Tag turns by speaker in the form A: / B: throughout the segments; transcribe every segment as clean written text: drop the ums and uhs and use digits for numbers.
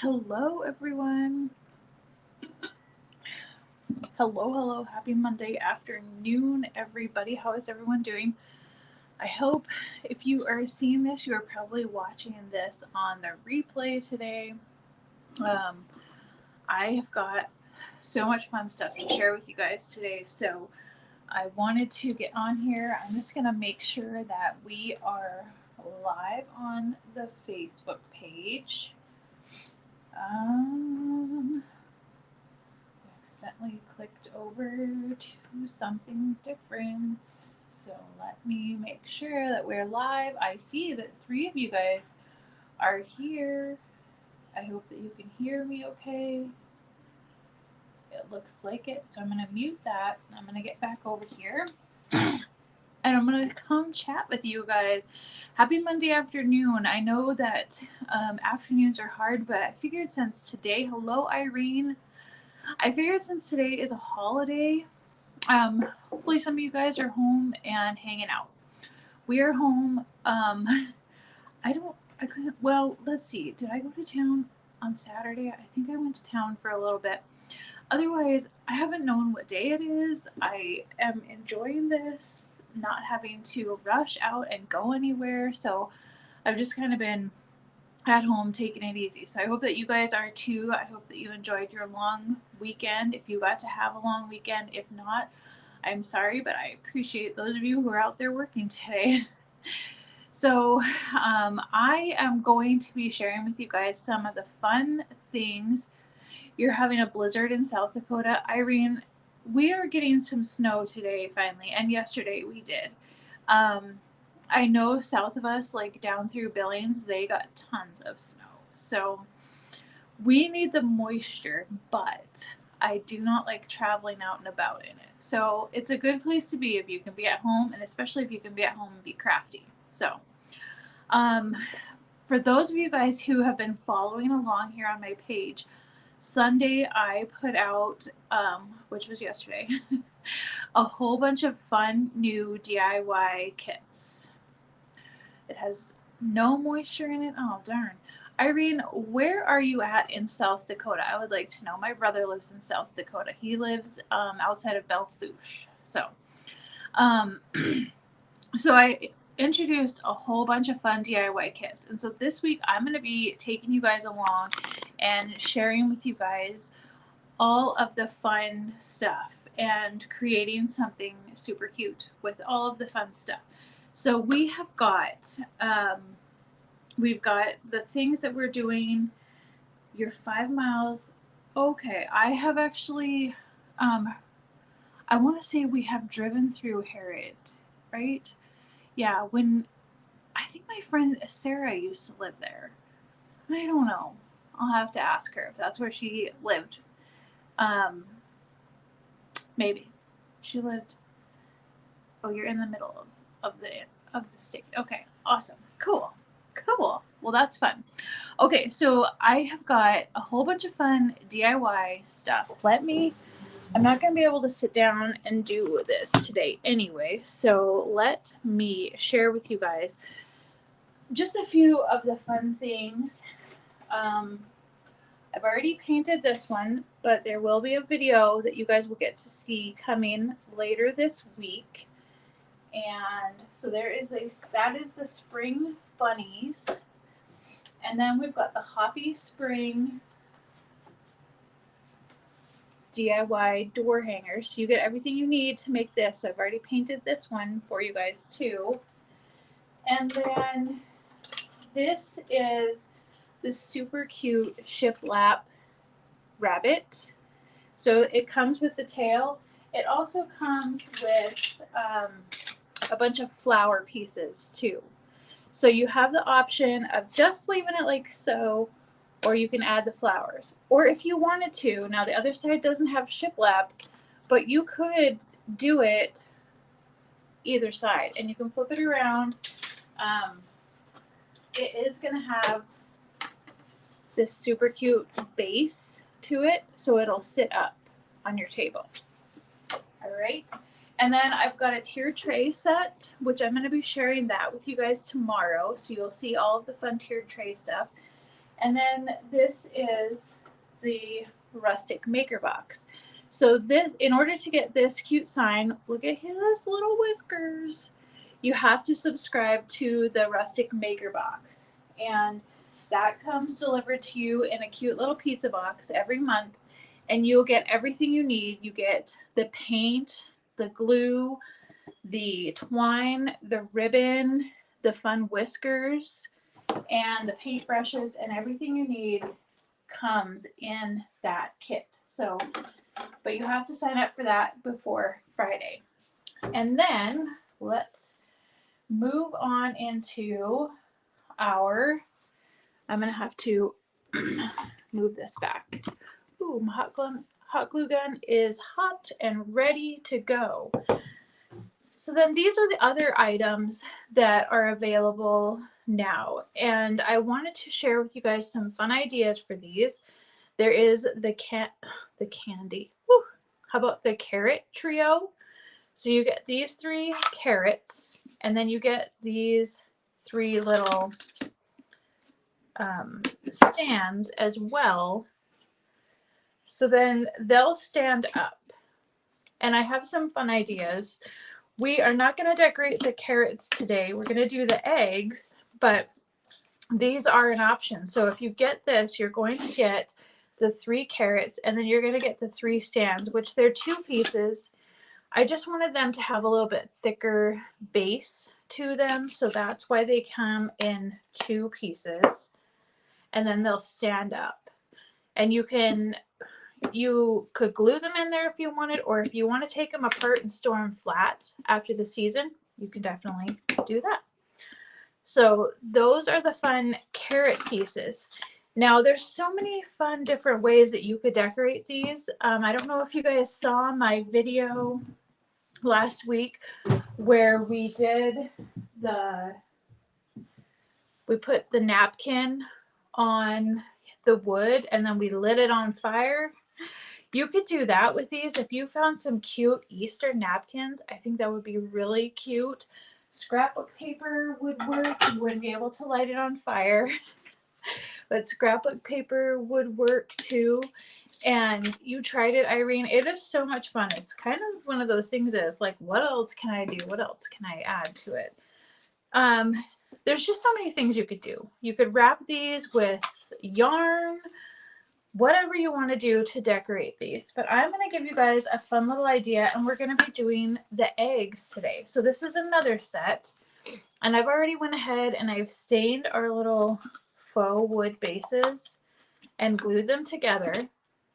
A: Hello, everyone. Hello. Happy Monday afternoon, everybody. How is everyone doing? I hope if you are seeing this, you are probably watching this on the replay today. Um, I have got so much fun stuff to share with you guys today. So I wanted to get on here. I'm just going to make sure that we are live on the Facebook page. Accidentally clicked over to something different. So let me make sure that we're live. I see that 3 of you guys are here. I hope that you can hear me okay. It looks like it. So I'm going to mute that. I'm going to get back over here. And I'm going to come chat with you guys. Happy Monday afternoon. I know that afternoons are hard, but I figured since today, hello, Irene. I figured since today is a holiday, hopefully some of you guys are home and hanging out. We are home. I couldn't, well, let's see. Did I go to town on Saturday? I think I went to town for a little bit. Otherwise, I haven't known what day it is. I am enjoying this, not having to rush out and go anywhere. So I've just kind of been at home taking it easy. So I hope that you guys are too. I hope that you enjoyed your long weekend. If you got to have a long weekend, if not, I'm sorry, but I appreciate those of you who are out there working today. So, I am going to be sharing with you guys some of the fun things. You're having a blizzard in South Dakota. Irene, we are getting some snow today finally, and yesterday we did. Um, I know south of us, like down through Billings, they got tons of snow. So we need the moisture, but I do not like traveling out and about in it. So it's a good place to be if you can be at home, and especially if you can be at home and be crafty. So, um, for those of you guys who have been following along here on my page, Sunday I put out, which was yesterday, a whole bunch of fun new DIY kits. It has no moisture in it. Oh, darn. Irene, where are you at in South Dakota? I would like to know. My brother lives in South Dakota. He lives outside of Belle Fourche. So, um, so I introduced a whole bunch of fun DIY kits. And so this week I'm going to be taking you guys along and sharing with you guys all of the fun stuff and creating something super cute with all of the fun stuff. So we've got the things that we're doing. Your 5 miles. Okay, I have actually, I want to say we have driven through Harrod, right? Yeah, when I think my friend Sarah used to live there. I don't know. I'll have to ask her if that's where she lived. Um, maybe she lived. Oh, you're in the middle of the state. Okay, awesome, cool. Well, that's fun. Okay, so I have got a whole bunch of fun DIY stuff. I'm not going to be able to sit down and do this today anyway, so let me share with you guys just a few of the fun things. Um, I've already painted this one, but there will be a video that you guys will get to see coming later this week. And so that is the spring bunnies. And then we've got the Hoppy Spring DIY door hangers. So you get everything you need to make this. So I've already painted this one for you guys too. And then this is the super cute shiplap rabbit. So it comes with the tail. It also comes with a bunch of flower pieces too. So you have the option of just leaving it like so, or you can add the flowers. Or if you wanted to, now the other side doesn't have shiplap, but you could do it either side, and you can flip it around. It is going to have this super cute base to it, so it'll sit up on your table. All right. And then I've got a tier tray set, which I'm going to be sharing that with you guys tomorrow. So you'll see all of the fun tiered tray stuff. And then this is the rustic maker box. So this, in order to get this cute sign, look at his little whiskers. You have to subscribe to the rustic maker box. And that comes delivered to you in a cute little pizza box every month. And you'll get everything you need. You get the paint, the glue, the twine, the ribbon, the fun whiskers, and the paintbrushes, and everything you need comes in that kit. So, but you have to sign up for that before Friday. And then let's move on into our, I'm going to have to move this back. Ooh, my hot glue gun is hot and ready to go. So then these are the other items that are available now. And I wanted to share with you guys some fun ideas for these. There is the candy. Woo. How about the carrot trio? So you get these 3 carrots, and then you get these 3 little stands as well. So then they'll stand up. And I have some fun ideas. We are not going to decorate the carrots today. We're going to do the eggs, but these are an option. So if you get this, you're going to get the 3 carrots, and then you're going to get the 3 stands, which they're 2 pieces. I just wanted them to have a little bit thicker base to them, so that's why they come in 2 pieces, and then they'll stand up. And you could glue them in there if you wanted, or if you want to take them apart and store them flat after the season, you can definitely do that. So those are the fun carrot pieces. Now there's so many fun different ways that you could decorate these. I don't know if you guys saw my video last week where we put the napkin on the wood and then we lit it on fire. You could do that with these. If you found some cute Easter napkins, I think that would be really cute. Scrapbook paper would work. You wouldn't be able to light it on fire, but scrapbook paper would work too. And you tried it, Irene. It is so much fun. It's kind of one of those things that is like, what else can I do? What else can I add to it? There's just so many things you could do. You could wrap these with yarn, whatever you want to do to decorate these. But I'm going to give you guys a fun little idea, and we're going to be doing the eggs today. So this is another set, and I've already went ahead and I've stained our little faux wood bases and glued them together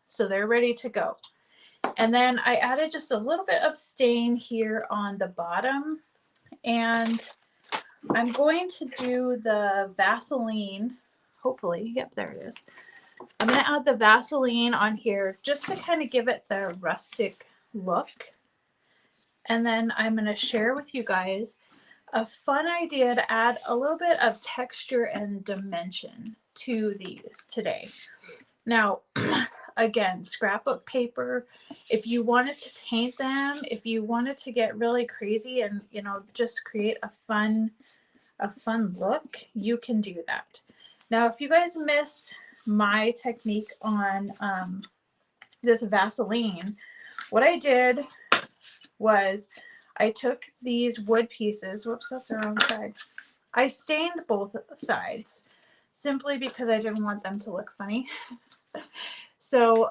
A: so they're ready to go. And then I added just a little bit of stain here on the bottom, and I'm going to do the Vaseline, hopefully, yep, there it is. I'm going to add the Vaseline on here just to kind of give it the rustic look. And then I'm going to share with you guys a fun idea to add a little bit of texture and dimension to these today. Now, again, scrapbook paper, if you wanted to paint them, if you wanted to get really crazy and, you know, just create a fun look, you can do that. Now, if you guys miss my technique on this Vaseline, what I did was I took these wood pieces, whoops, that's the wrong side. I stained both sides simply because I didn't want them to look funny. So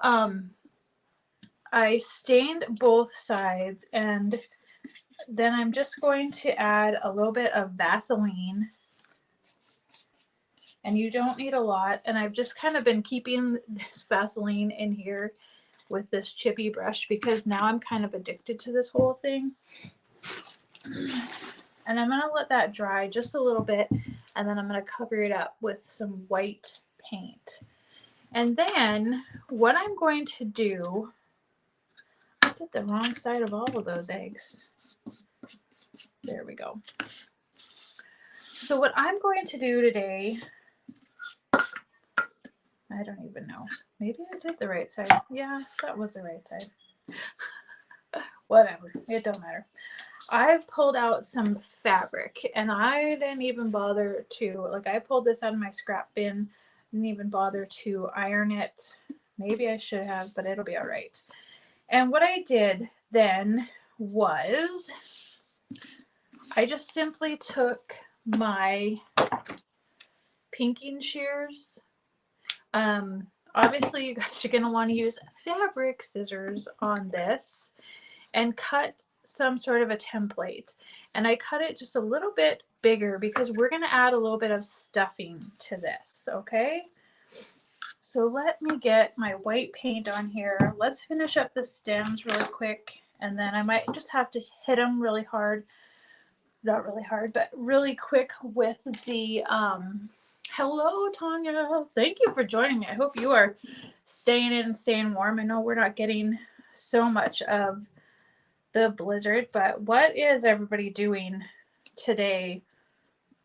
A: I stained both sides, and then I'm just going to add a little bit of Vaseline. And you don't need a lot. And I've just kind of been keeping this Vaseline in here with this chippy brush because now I'm kind of addicted to this whole thing. And I'm going to let that dry just a little bit, and then I'm going to cover it up with some white paint. And then what I'm going to do, I did the wrong side of all of those eggs. There we go. So what I'm going to do today, I don't even know. Maybe I did the right side. Yeah, that was the right side. Whatever. It don't matter. I've pulled out some fabric, and I didn't even bother to, like, I pulled this out of my scrap bin Didn't even bother to iron it. Maybe I should have, but it'll be all right. And what I did then was I just simply took my pinking shears. Obviously, you guys are going to want to use fabric scissors on this and cut some sort of a template. And I cut it just a little bit bigger because we're going to add a little bit of stuffing to this, okay? So let me get my white paint on here. Let's finish up the stems really quick, and then I might just have to hit them really hard. Not really hard, but really quick with the, hello, Tanya. Thank you for joining me. I hope you are staying in and staying warm. I know we're not getting so much of the blizzard, but what is everybody doing today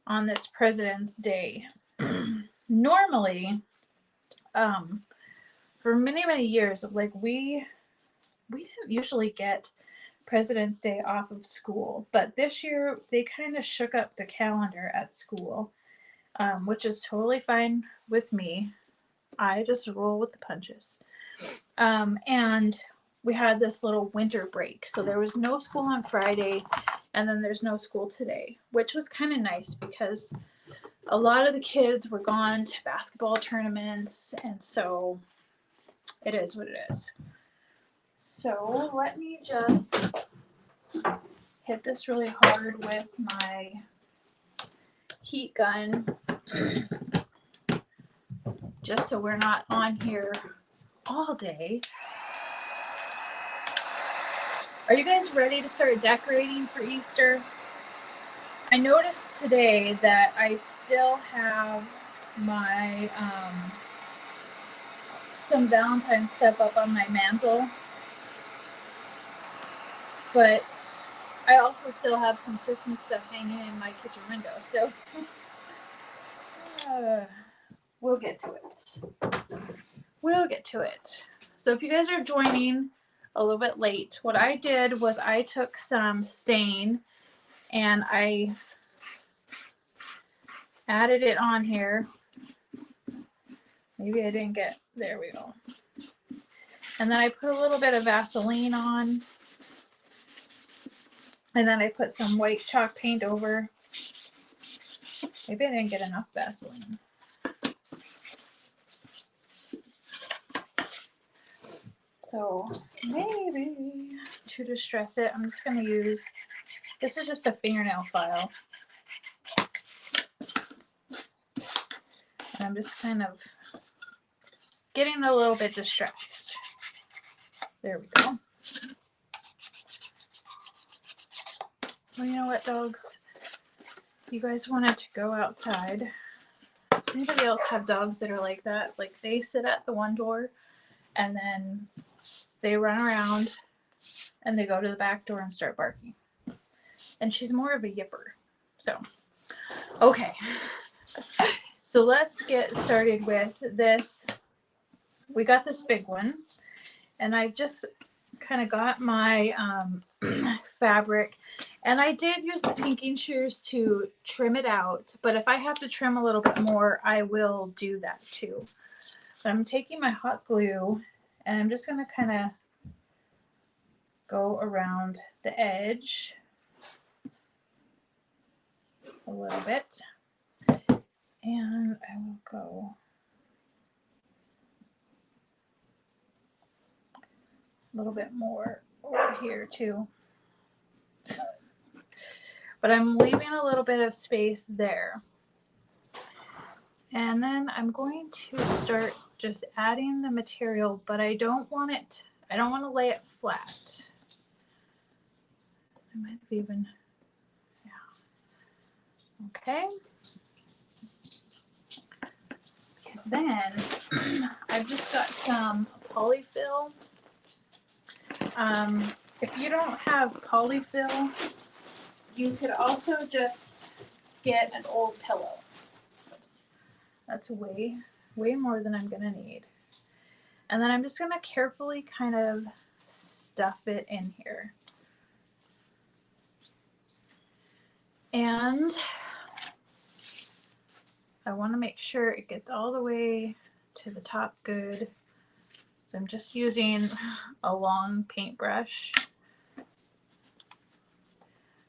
A: on this President's Day? Normally, for many years, like we didn't usually get President's Day off of school, but this year they kind of shook up the calendar at school, which is totally fine with me. I just roll with the punches. And we had this little winter break, so there was no school on Friday, and then there's no school today, which was kind of nice because a lot of the kids were gone to basketball tournaments, and so it is what it is. So let me just hit this really hard with my heat gun, just so we're not on here all day. Are you guys ready to start decorating for Easter? I noticed today that I still have my some Valentine's stuff up on my mantle, but I also still have some Christmas stuff hanging in my kitchen window, so we'll get to it. We'll get to it. So if you guys are joining a little bit late, what I did was I took some stain and I added it on here. Maybe I didn't get, there we go. And then I put a little bit of Vaseline on. And then I put some white chalk paint over. Maybe I didn't get enough Vaseline. So maybe to distress it, I'm just going to use, this is just a fingernail file. And I'm just kind of getting a little bit distressed. There we go. Well, you know what, dogs? You guys wanted to go outside. Does anybody else have dogs that are like that? Like they sit at the one door and then they run around and they go to the back door and start barking. And she's more of a yipper. So, okay. So let's get started with this. We got this big one. And I've just kind of got my fabric. And I did use the pinking shears to trim it out. But if I have to trim a little bit more, I will do that too. So I'm taking my hot glue and I'm just going to kind of go around the edge a little bit. And I will go a little bit more over here too. But I'm leaving a little bit of space there. And then I'm going to start just adding the material, but I don't want to lay it flat. I might have even, yeah. Okay. Because then I've just got some polyfill. If you don't have polyfill, you could also just get an old pillow. Oops. That's way more than I'm gonna need. And then I'm just gonna carefully kind of stuff it in here. And I want to make sure it gets all the way to the top good. So I'm just using a long paintbrush.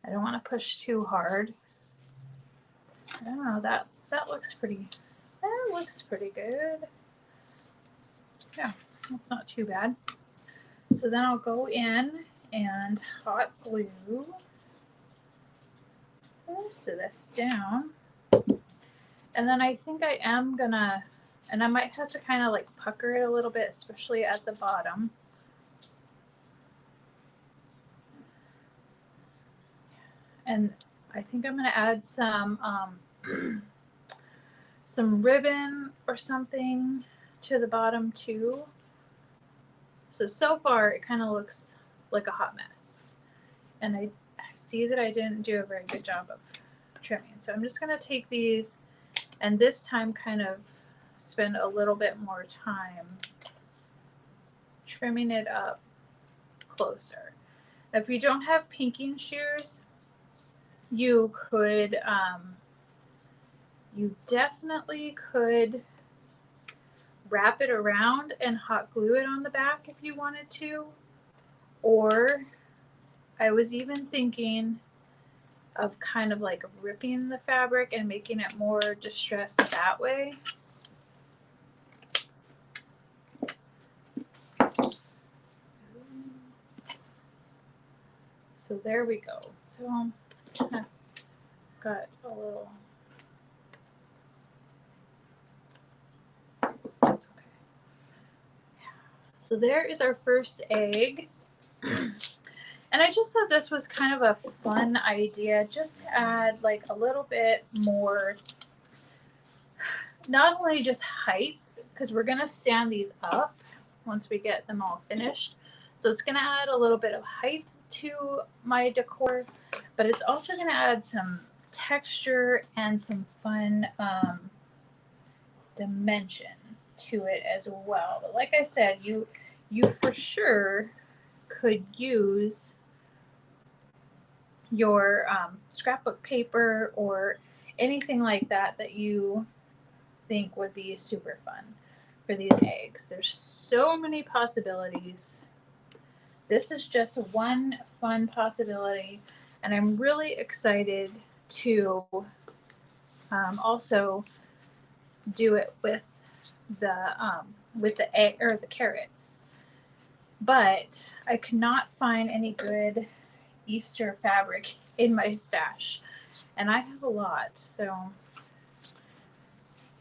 A: I don't want to push too hard. I don't know, that looks pretty, that looks pretty good. Yeah, that's not too bad. So then I'll go in and hot glue most of this down. And then I think I am gonna, and I might have to kind of like pucker it a little bit, especially at the bottom. And I think I'm gonna add some some ribbon or something to the bottom too. So far it kind of looks like a hot mess. And I see that I didn't do a very good job of trimming. So I'm just gonna take these and this time kind of spend a little bit more time trimming it up closer. If you don't have pinking shears, you could, you definitely could wrap it around and hot glue it on the back if you wanted to. Or I was even thinking of kind of like ripping the fabric and making it more distressed that way. So there we go. So got a little, that's okay. So there is our first egg. And I just thought this was kind of a fun idea. Just add like a little bit more, not only just height, because we're going to stand these up once we get them all finished. So it's going to add a little bit of height to my decor, but it's also going to add some texture and some fun dimension to it as well. But like I said, you for sure could use your scrapbook paper or anything like that that you think would be super fun for these eggs. There's so many possibilities. This is just one fun possibility, and I'm really excited to also do it with the egg or the carrots. But I could not find any good Easter fabric in my stash, and I have a lot, so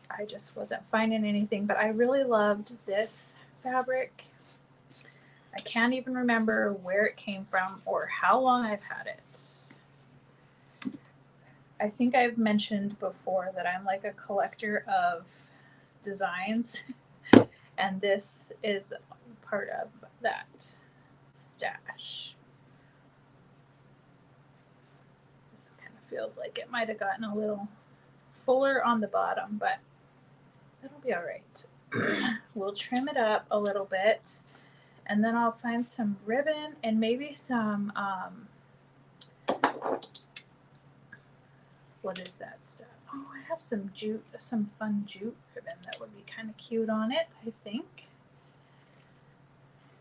A: I just wasn't finding anything. But I really loved this fabric. I can't even remember where it came from or how long I've had it. I think I've mentioned before that I'm like a collector of designs, and this is part of that stash. This kind of feels like it might have gotten a little fuller on the bottom, but it'll be all right. We'll trim it up a little bit, and then I'll find some ribbon and maybe some what is that stuff? Oh, I have some jute, some fun jute ribbon that would be kind of cute on it, I think.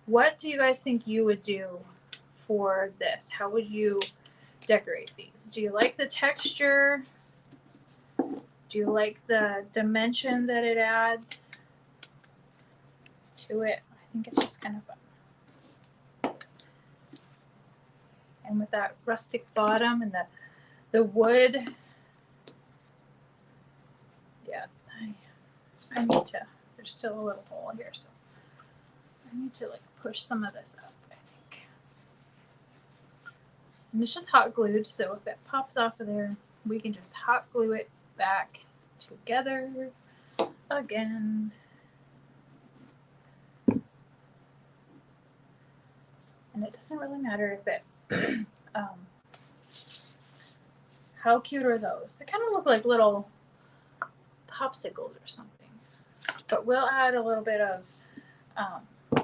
A: What do you guys think you would do for this? How would you decorate these? Do you like the texture? Do you like the dimension that it adds to it? I think it's just kind of fun. And with that rustic bottom and the wood, yeah, I need to, there's still a little hole here, so I need to like push some of this up, I think. And it's just hot glued, so if it pops off of there, we can just hot glue it back together again. And it doesn't really matter if it, how cute are those? They kind of look like little popsicles or something. But we'll add a little bit of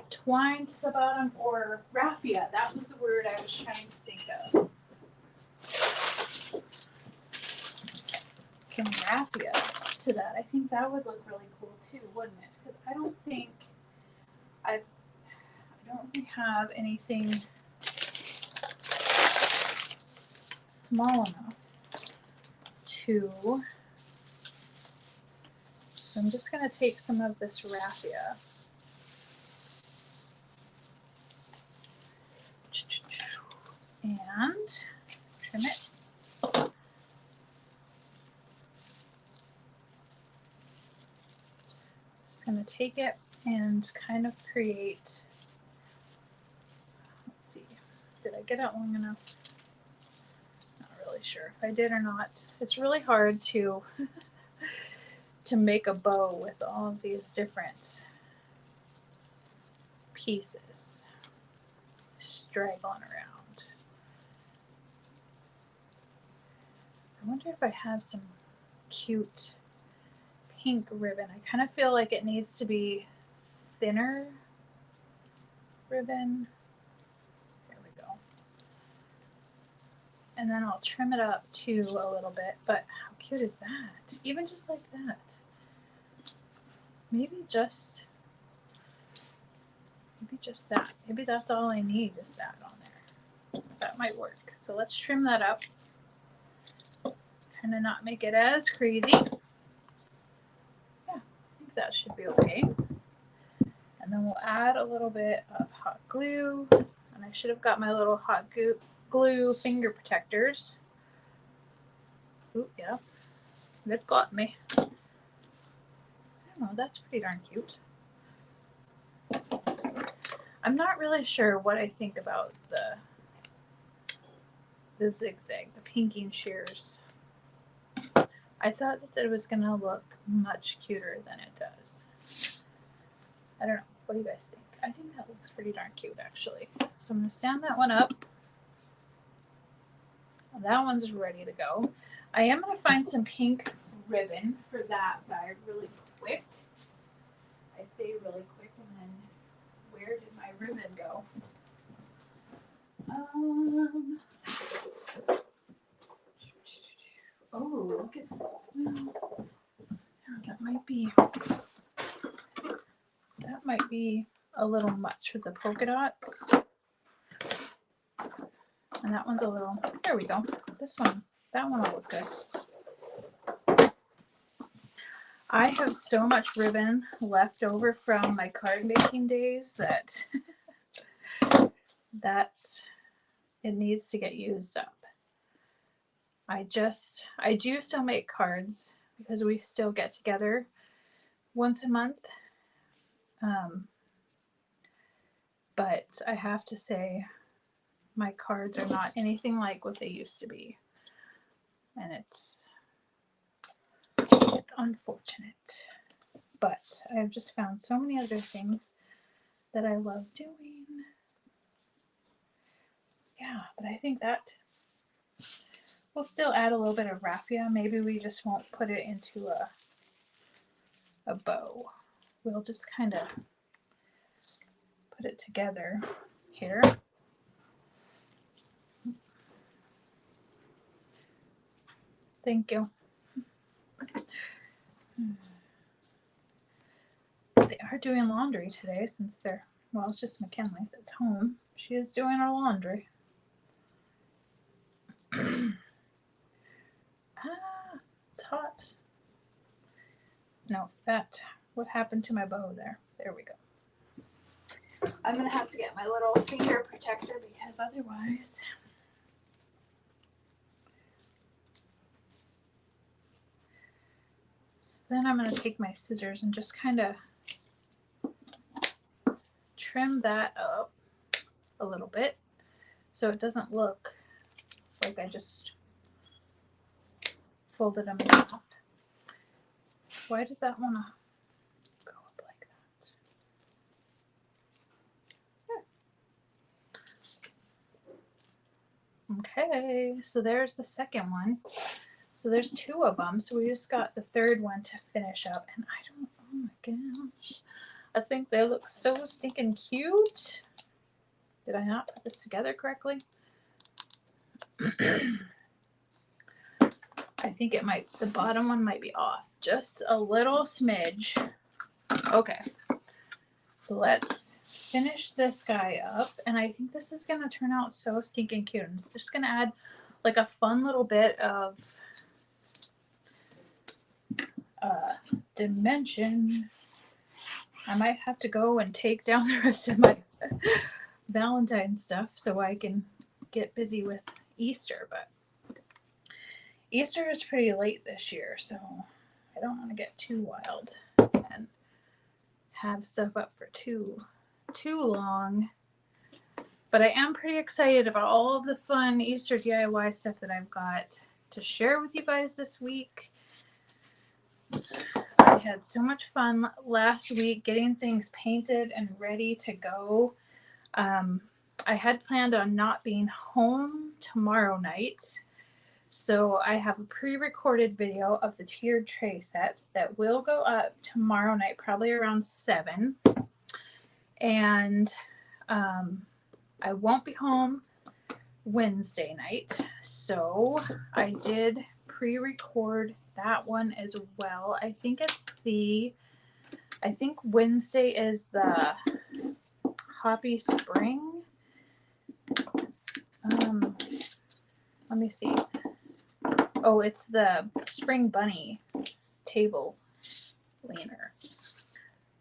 A: twine to the bottom, or raffia. That was the word I was trying to think of. some raffia to that. I think that would look really cool too, wouldn't it? Because I don't really have anything small enough to. So I'm just going to take some of this raffia and trim it. Just going to take it and kind of create, let's see, did I get it long enough? Not really sure if I did or not. It's really hard to make a bow with all of these different pieces straggling around. I wonder if I have some cute pink ribbon. I kind of feel like it needs to be thinner ribbon. There we go. And then I'll trim it up too a little bit. But how cute is that? Even just like that. Maybe just that. Maybe that's all I need is that on there. That might work. So let's trim that up. Kind of not make it as crazy. Yeah, I think that should be okay. And then we'll add a little bit of hot glue. And I should have got my little hot glue finger protectors. Ooh, yeah, it got me. I don't know, that's pretty darn cute. I'm not really sure what I think about the zigzag, the pinking shears. I thought that it was going to look much cuter than it does. I don't know. What do you guys think? I think that looks pretty darn cute, actually. So I'm going to stand that one up. That one's ready to go. I am going to find some pink ribbon for that guy really quick. I say really quick, and then where did my ribbon go? Oh, look at this. Well, that might be a little much with the polka dots. And that one's a little, there we go. This one, that one will look good. I have so much ribbon left over from my card making days that it needs to get used up. I do still make cards because we still get together once a month. But I have to say my cards are not anything like what they used to be. And it's unfortunate. But I've just found so many other things that I love doing. Yeah, but I think that we'll still add a little bit of raffia. Maybe we just won't put it into a bow. We'll just kind of put it together here. Thank you. They are doing laundry today since well, it's just McKinley that's home. She is doing her laundry. It's hot. No, what happened to my bow there? There we go. I'm going to have to get my little finger protector because otherwise... So then I'm going to take my scissors and just kind of trim that up a little bit so it doesn't look like I just folded them in half. Why does that want to go up like that? Okay, so there's the second one. So there's two of them, so we just got the third one to finish up, and oh my gosh, I think they look so stinking cute. Did I not put this together correctly? I think it might, the bottom one might be off just a little smidge. Okay, so let's finish this guy up, and I think this is gonna turn out so stinking cute. I'm just gonna add like a fun little bit of dimension. I might have to go and take down the rest of my Valentine stuff so I can get busy with Easter, but Easter is pretty late this year, so I don't want to get too wild and have stuff up for too long. But I am pretty excited about all of the fun Easter DIY stuff that I've got to share with you guys this week. I had so much fun last week getting things painted and ready to go. I had planned on not being home tomorrow night, so I have a pre-recorded video of the tiered tray set that will go up tomorrow night, probably around 7. And I won't be home Wednesday night, so I did pre-record that one as well. I think Wednesday is the Hoppy Spring. Let me see. Oh, it's the Spring Bunny table leaner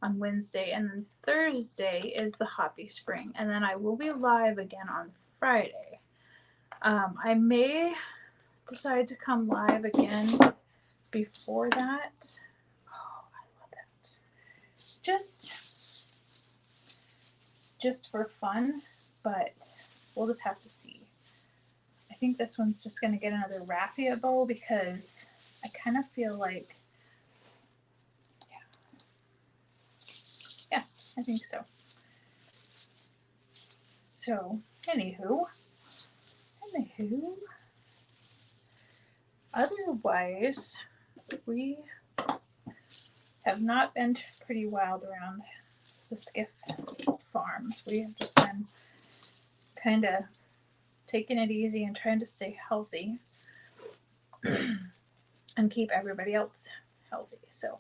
A: on Wednesday, and then Thursday is the Hoppy Spring, and then I will be live again on Friday. I may decide to come live again before that. Oh, I love that. Just for fun, but we'll just have to see. I think this one's just going to get another raffia bow because I kind of feel like, yeah, I think so. So, anywho, otherwise, we have not been pretty wild around the Skiff farms. We have just been kind of taking it easy and trying to stay healthy and keep everybody else healthy. So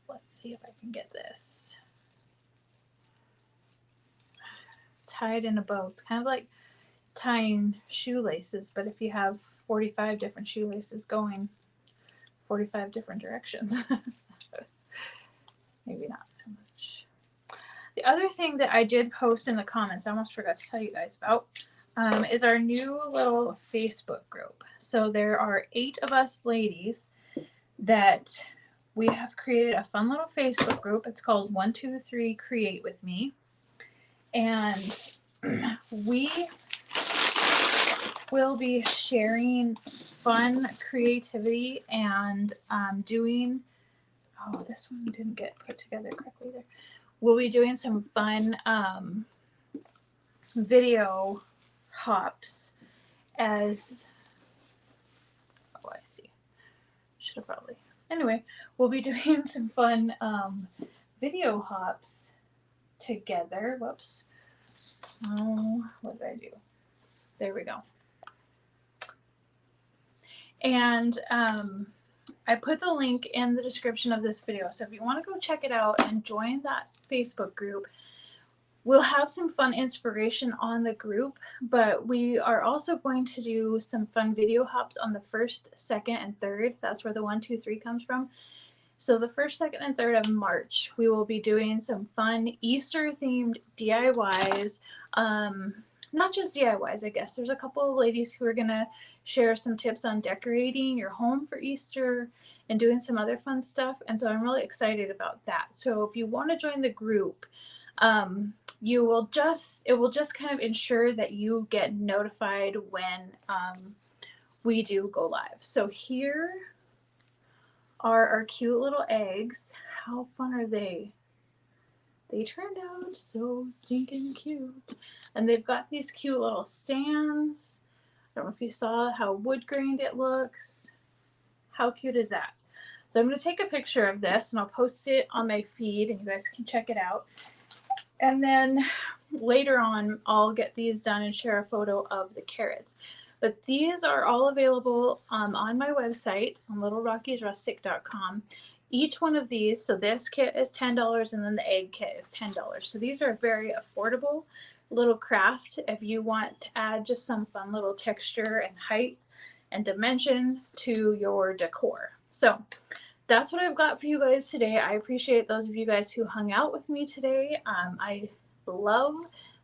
A: let's see if I can get this tied in a bow. It's kind of like tying shoelaces, but if you have 45 different shoelaces going 45 different directions. Maybe not so much. The other thing that I did post in the comments, I almost forgot to tell you guys about, is our new little Facebook group. So there are 8 of us ladies that we have created a fun little Facebook group. It's called 123 Create With Me. And we will be sharing fun creativity and doing, oh, this one didn't get put together correctly there. We'll be doing some fun video hops as, oh, I see. Should have probably. Anyway, we'll be doing some fun video hops together. Whoops. Oh, what did I do? There we go. And I put the link in the description of this video. So if you want to go check it out and join that Facebook group, we'll have some fun inspiration on the group, but we are also going to do some fun video hops on the 1st, 2nd, and 3rd. That's where the 1, 2, 3 comes from. So the 1st, 2nd, and 3rd of March, we will be doing some fun Easter-themed DIYs. Not just DIYs, I guess. There's a couple of ladies who are going to share some tips on decorating your home for Easter and doing some other fun stuff. And so I'm really excited about that. So if you want to join the group, it will just kind of ensure that you get notified when we do go live. So here are our cute little eggs. How fun are they? They turned out so stinking cute. And they've got these cute little stands. I don't know if you saw how wood grained it looks. How cute is that? So I'm going to take a picture of this and I'll post it on my feed and you guys can check it out. And then later on, I'll get these done and share a photo of the carrots. But these are all available on my website on littlerockiesrustic.com. Each one of these, so this kit is $10 and then the egg kit is $10. So these are very affordable little craft if you want to add just some fun little texture and height and dimension to your decor. So that's what I've got for you guys today. I appreciate those of you guys who hung out with me today. I love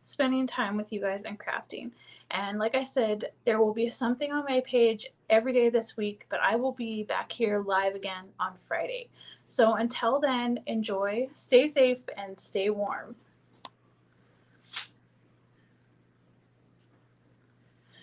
A: spending time with you guys and crafting. And like I said, there will be something on my page every day this week, but I will be back here live again on Friday. So until then, enjoy, stay safe, and stay warm.